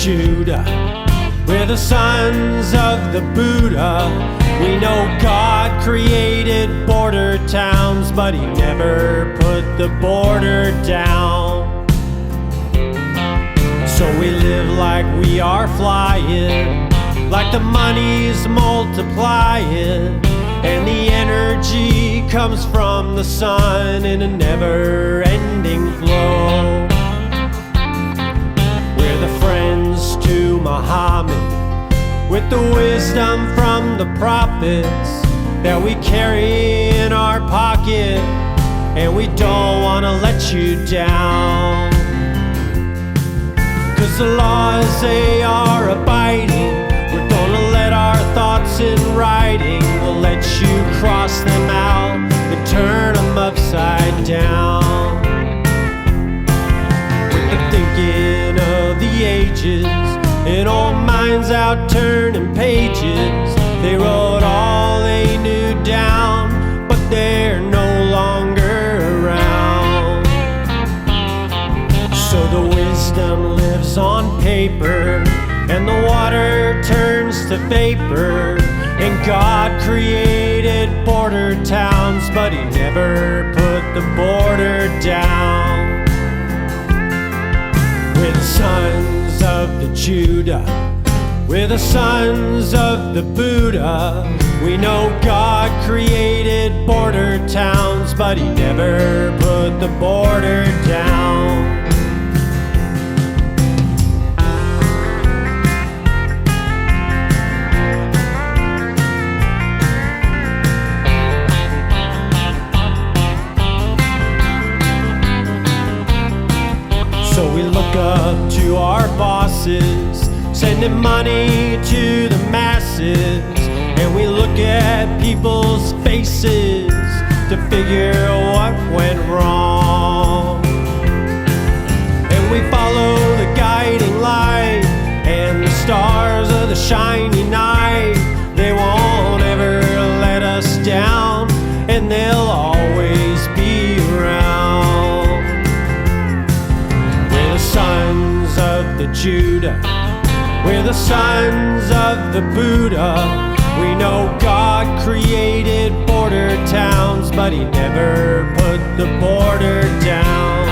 Judah. We're the sons of the Buddha. We know God created border towns, but He never put the border down. So we live like we are flying, like the money's multiplying, and the energy comes from the sun in a never-ending flow. We're the friends to Muhammad, with the wisdom from the prophets that we carry in our pocket, and we don't want to let you down. 'Cause the laws they are abiding, we're gonna let our thoughts in writing. We'll let you cross them out and turn them upside down. With the thinking of the ages and old minds out turning pages, they wrote all they knew down, but they're no longer around. So the wisdom lives on paper, and the water turns to vapor, and God created border towns, but He never put the border down. We're the sons of the Judah, we're the sons of the Buddha. We know God created border towns, but He never put the border down. So we look up to our bosses, sending money to the masses, and we look at people's faces to figure what went wrong. And we follow the guiding light and the stars of the shiny night. They won't ever let us down, and they'll always be around. Sons of the Judah, we're the sons of the Buddha. We know God created border towns, but He never put the border down.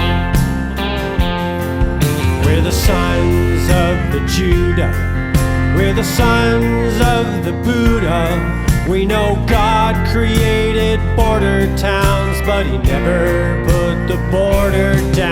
We're the sons of the Judah, we're the sons of the Buddha. We know God created border towns, but He never put the border down.